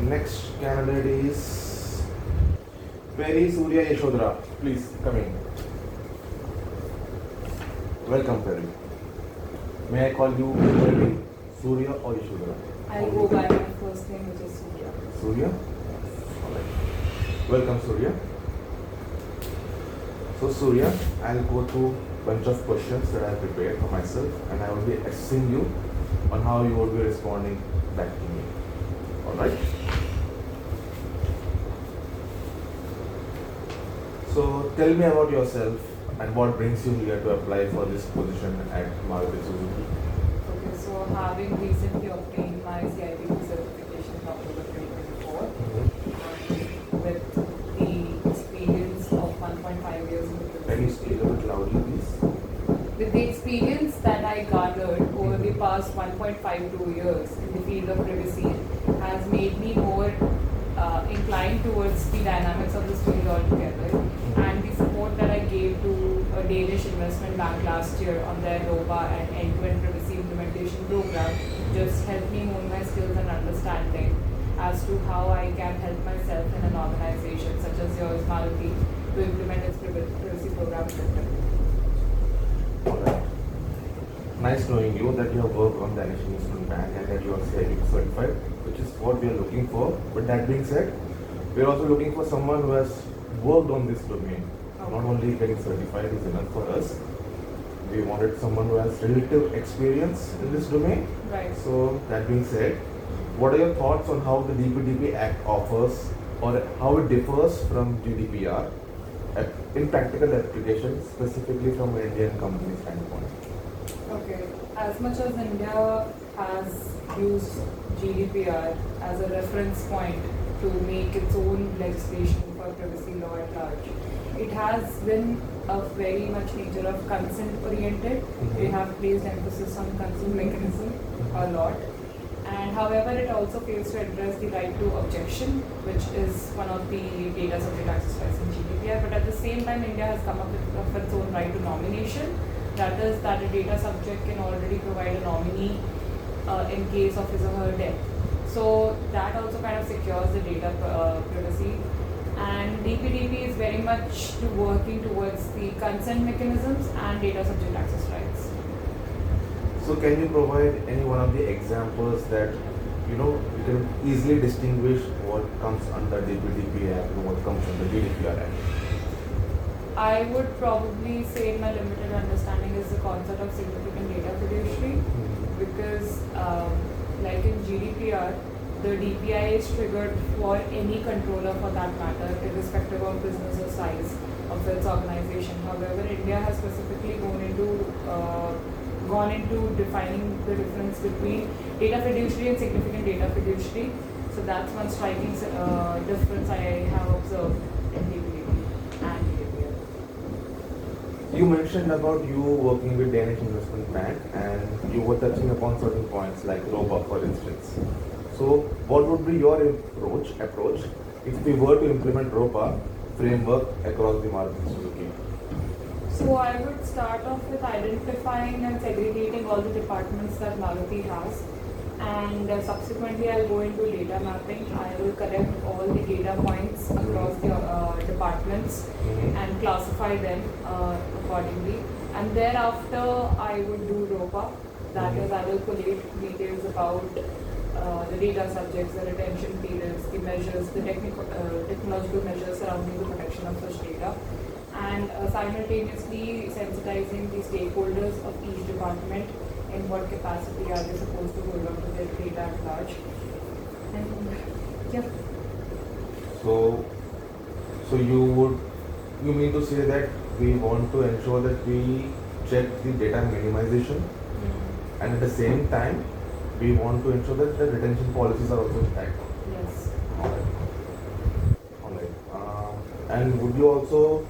Next candidate is Peri Surya Yashodhara. Please come in. Welcome, Peri. May I call you Peri, Surya or Yashodhara? I'll go by my first name, which is Surya. Surya? Alright. Welcome, Surya. So, Surya, I'll go through a bunch of questions that I prepared for myself and I will be assessing you on how you will be responding back to me. Alright? So, tell me about yourself and what brings you here to apply for this position at Maruti Suzuki. Okay, so having recently obtained my CIPP certification in October 2024, with the experience of 1.5 years in the Can you privacy, speak a bit loudly, please? with the experience that I gathered over the past 1.52 years in the field of privacy, has made me more inclined towards the dynamics of this field altogether, and the support that I gave to a Danish investment bank last year on their ROBA and end-to-end privacy implementation program just helped me hone my skills and understanding as to how I can help myself in an organization such as yours, Maruti, to implement its privacy program effectively. Alright. Nice knowing you that you have worked on Danish Investment Bank and that you are CIPP certified, which is what we are looking for. But that being said, we are also looking for someone who has worked on this domain. Not only getting certified is enough for us. We wanted someone who has relative experience in this domain. Right. So that being said, what are your thoughts on how the DPDP Act offers or how it differs from GDPR in practical application, specifically from an Indian company standpoint? Okay. As much as India has used GDPR as a reference point to make its own legislation for privacy law at large, it has been a very much nature of consent oriented. They have placed emphasis on consent mechanism a lot. And however, it also fails to address the right to objection, which is one of the data subject access rights in GDPR. But at the same time, India has come up with its own right to nomination. That is, that a data subject can already provide a nominee in case of his or her death. So that also kind of secures the data privacy. And DPDP is very much working towards the consent mechanisms and data subject access rights. So can you provide any one of the examples that you can easily distinguish what comes under DPDP Act and what comes under GDPR Act? I would probably say my limited understanding is the concept of significant data fiduciary, because like in GDPR, the DPI is triggered for any controller for that matter, irrespective of business or size of its organization. However, India has specifically gone into defining the difference between data fiduciary and significant data fiduciary. So that's one striking difference I have observed in DPDP and GDPR. You mentioned about you working with Danish Investment Bank and you were touching upon certain points like ROBA, for instance. So what would be your approach if we were to implement ROBA framework across the Maruti Suzuki? So I would start off with identifying and segregating all the departments that Maruti has, and subsequently I'll go into data mapping. I will collect all the data points across the departments and classify them accordingly. And thereafter I would do ROPA, that is, I will collate details about the data subjects, the retention periods, the measures, the technological measures surrounding the protection of such data, and simultaneously sensitizing the stakeholders of each department in what capacity are they supposed to hold on to their data at large. And yeah. So you mean to say that we want to ensure that we check the data minimization and at the same time we want to ensure that the retention policies are also intact? Yes. Alright. And would you also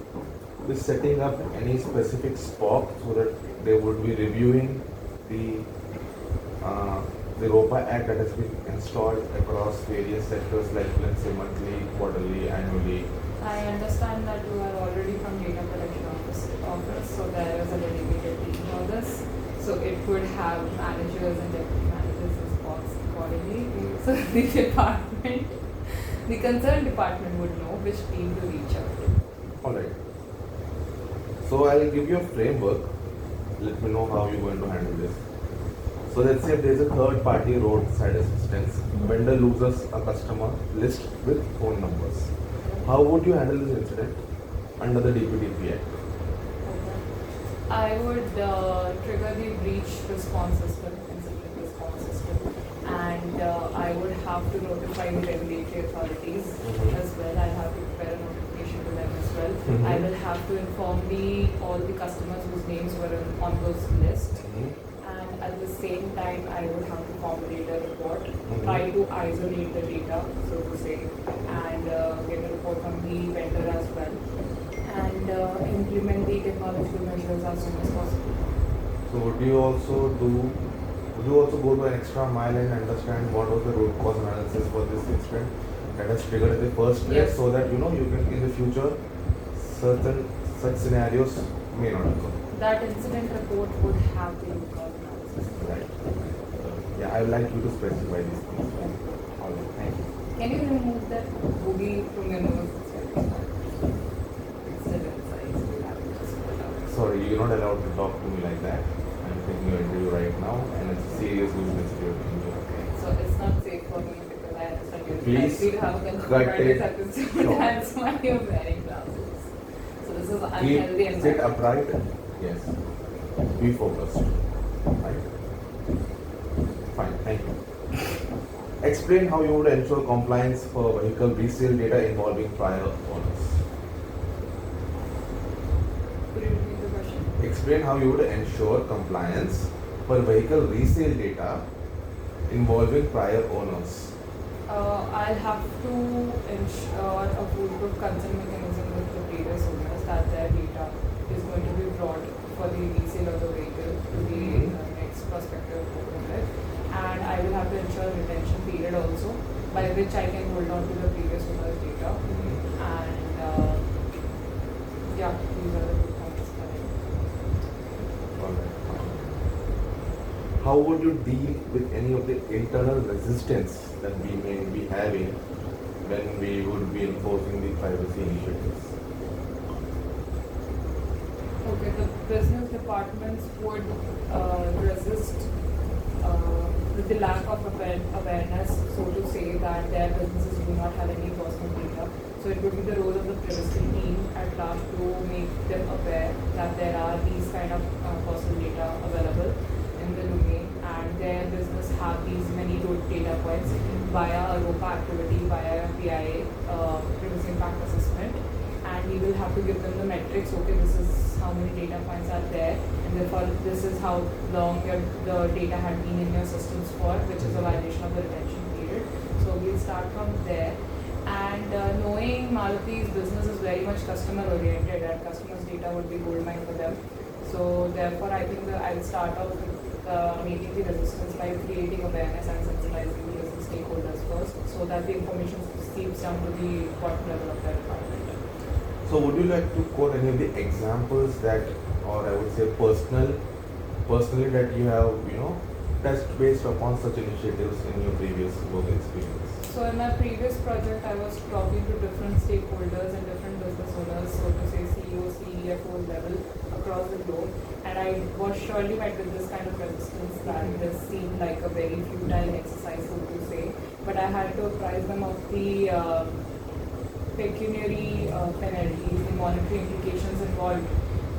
be setting up any specific SPOC so that they would be reviewing the ROPA Act that has been installed across various sectors, like let's say monthly, quarterly, annually? I understand that you are already from Data Protection Office, so there is a dedicated team for this. So it would have managers and deputy managers response accordingly. So the department the concerned department would know which team to reach out to. Alright. So I'll give you a framework. Let me know how you're going to handle this. So let's say if there's a third party roadside assistance, vendor loses a customer list with phone numbers. How would you handle this incident under the DPDP Act? I would trigger the breach response system, incident response system, and I would have to notify the regulatory authorities as well. I have to prepare a notification to them as well. I will have to inform all the customers whose names were on those lists. And at the same time, I would have to formulate a report, try to isolate the data, so to say, and get a report from the vendor as well, and implement the technological measures as soon as possible. So would you also go to an extra mile and understand what was the root cause analysis for this incident that has triggered in the first place, Yes. so that you know you can in the future certain such scenarios may not occur. That incident report would have the root cause analysis. Right. Yeah, I would like you to specify these things. All right. Thank you. Can you remove that boogie from your nose? It's still inside, so you have to just pull it out. Sorry, you're not allowed to talk to me like that. I'm taking your interview right now, and it's a serious business you're doing. Okay, so it's not safe for me because I understand you Please likely to have a cut it episode. short. That's why you're wearing glasses. So this is unhealthy Keep sit environment. upright. Yes. Be focused. Right. Fine. Thank you. Explain how you would ensure compliance for vehicle resale data involving prior owners. Could you repeat the question? Explain how you would ensure compliance for vehicle resale data involving prior owners. I'll have to ensure a foolproof consent mechanism with the previous owners that their data is going to be brought for the resale of the vehicle to the next prospective owner. And I will have to ensure retention period also, by which I can hold on to the previous owner's data. And yeah, these are the two points that I Alright. How would you deal with any of the internal resistance that we may be having when we would be enforcing the privacy initiatives? Okay, the business departments would resist with the lack of awareness, so to say, that their businesses do not have any personal data. So it would be the role of the privacy team at large to make them aware that there are these kind of personal data available in the domain, and their business have these many data points via a ROPA activity, via PIA, privacy impact assessment. And we will have to give them the metrics. Okay, this is how many data points are there, and therefore this is how long the data had been in your systems for, which is a violation of the retention period. So we'll start from there. And knowing Maruti's business is very much customer oriented, and customers' data would be gold mine for them. So therefore, I think that I'll start off with meeting the resistance by creating awareness and sensitizing the business stakeholders first, so that the information seeps down to the bottom level of their department. So would you like to quote any of the examples that, or I would say personally that you have, test based upon such initiatives in your previous work experience? So in my previous project, I was talking to different stakeholders and different business owners, so to say CEOs, CFOs level across the globe, and I was surely met with this kind of resistance that this seemed like a very futile exercise, so to say. But I had to apprise them of the pecuniary penalties, the monetary implications involved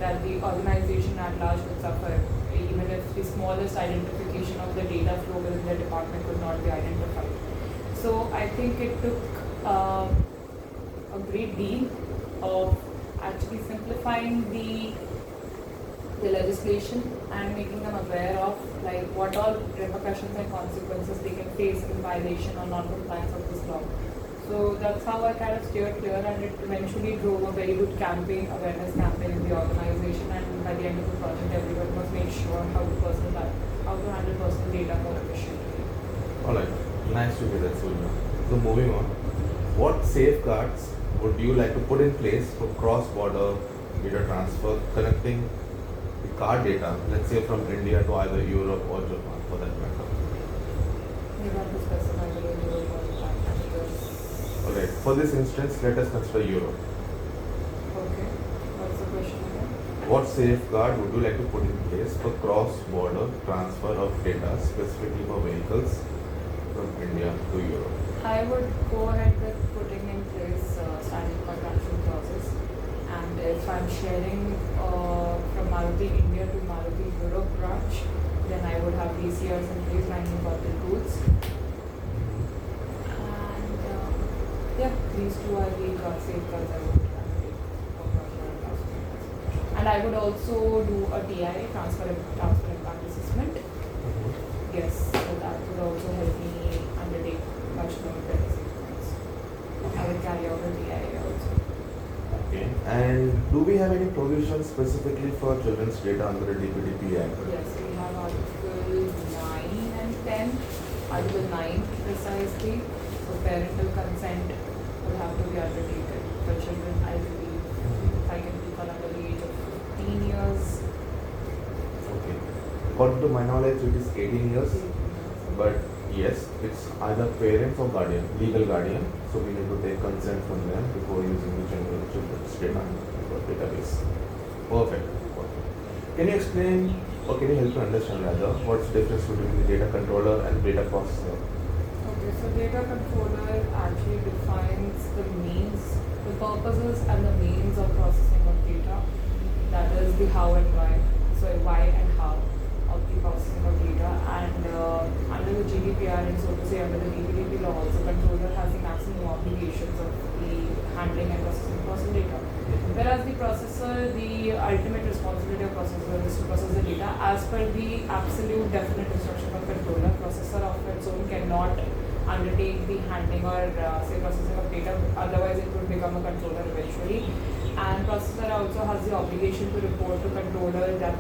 that the organization at large could suffer, even if the smallest identification of the data flow within the department could not be identified. So I think it took a great deal of actually simplifying the legislation and making them aware of like what all repercussions and consequences they can face in violation or non-compliance of this law. So that's how I kind of steered clear, and it eventually drove a very good campaign, awareness campaign in the organization, and by the end of the project everyone was made sure how to handle personal data more efficiently. Alright, nice to hear that, Surya. So moving on, what safeguards would you like to put in place for cross-border data transfer connecting the car data, let's say from India to either Europe or Japan for that matter? You have to specify the role of the Alright, Alright, for this instance, let us consider Europe. Okay. What's the question again? What safeguard would you like to put in place for cross-border transfer of data, specifically for vehicles from India to Europe? I would go ahead with putting in place standard contractual clauses, and if I'm sharing from Maruti India to Maruti Europe branch, then I would have DCRs in place, binding important rules. And yeah, these two are the safeguards I would take for cross-border transfer. And I would also do a TIA, transfer impact assessment. Yes, so that would also help me undertake much more privacy points. I will carry out a TIA also. Okay. And do we have any provisions specifically for children's data under the DPDP Act? Yes, we have Article 9 and 10. Article 9 precisely. So parental consent will have to be undertaken for children, I believe. If I can recall, under the age of 15 years. Okay. According to my knowledge, it is 18 years, but yes, it's either parents or guardian, legal guardian. So we need to take consent from them before using the children's data database. Perfect. Can you explain, or can you help me understand rather, what's the difference between the data controller and data processor? Okay, so data controller actually defines the means, the purposes and the means of processing of data. That is the how and why. So why and how of the processing of data. And under the GDPR and so to say under the DPDP law, also controller has the maximum obligations of the handling and processing of data. Whereas the processor, the ultimate responsibility of processor is to process the data as per the absolute definite instruction of controller. Processor of its own cannot undertake the handling or say processing of data, otherwise it would become a controller eventually. And processor also has the obligation to report to controller that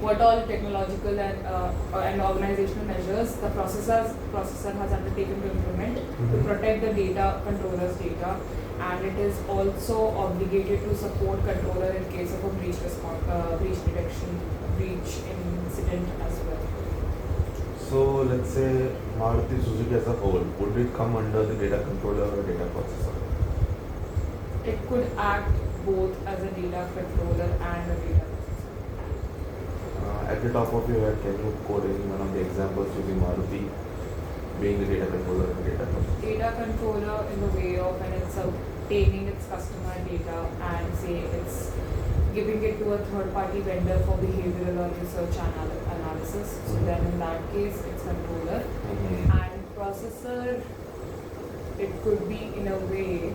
what all technological and organizational measures the processor has undertaken to implement to protect the data, controller's data, and it is also obligated to support controller in case of a breach detection, breach incident as well. So let's say Maruti Suzuki as a whole, would it come under the data controller or data processor? It could act both as a data controller and a data processor. At the top of your head, can you quote any one of the examples using Maruti being the data controller and data processor? Data controller in the way of when it's obtaining its customer data and say it's giving it to a third party vendor for behavioral or research analysis. So then in that case it's controller. And processor, it could be in a way,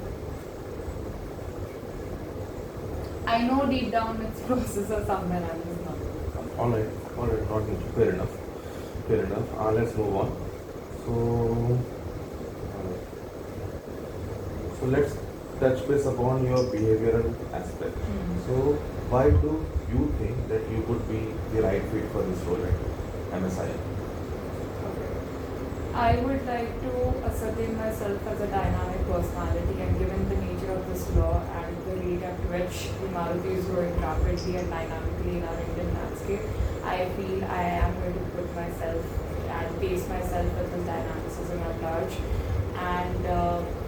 I know deep down it's processor somewhere, I'm just not. Alright, not an issue. Fair enough. Let's move on. So let's touch base upon your behavioral aspect. So why do you think that you could be the right fit for this role at MSI? Okay. I would like to ascertain myself as a dynamic personality, and given the nature of this law and the rate at which the Maruti is growing rapidly and dynamically in our Indian landscape, I feel I am going to put myself and pace myself with this dynamicism at large. And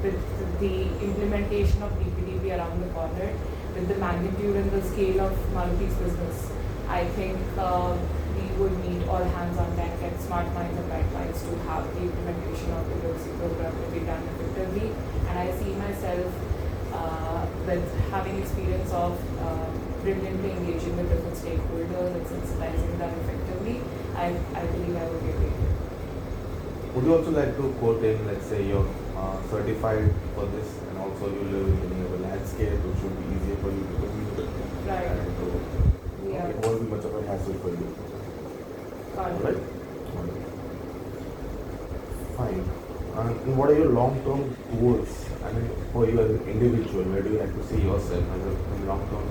with the implementation of DPDP around the corner, with the magnitude and the scale of Maruti's business, I think we would need all hands on deck and smart minds and bright minds to have the implementation of the privacy program to be done effectively. And I see myself with having experience of brilliantly engaging with different stakeholders and sensitizing them effectively. I believe I would be able to. Would you also like to quote in, let's say, you're certified for this and also you live in a landscape which would be easier for you to commute? Right. And Yeah. it won't be much of a hassle for you. Alright? Fine. And what are your long-term goals? I mean, for you as an individual, where do you like to see yourself as a long-term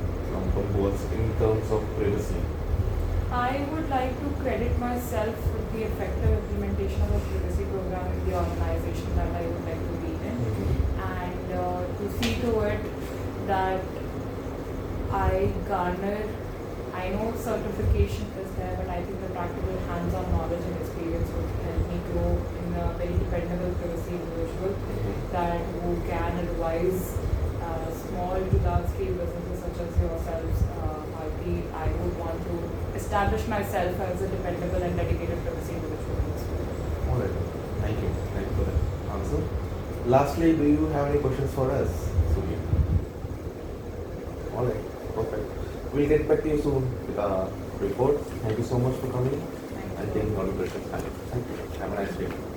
goals in terms of privacy? I would like to credit myself with the effective implementation of a privacy program in the organization that I would like to be in, and to see to it that I garner. I know certification is there, but I think the practical hands-on knowledge and experience would help me grow in a very dependable privacy individual that who can advise small to large scale businesses such as yourselves. I would want to establish myself as a dependable and dedicated privacy individual. All right. Thank you. Thank you for that answer. Lastly, do you have any questions for us, Sumi? All right. Perfect. We'll get back to you soon with our report. Thank you so much for coming and taking all the questions. Thank you. Have a nice day.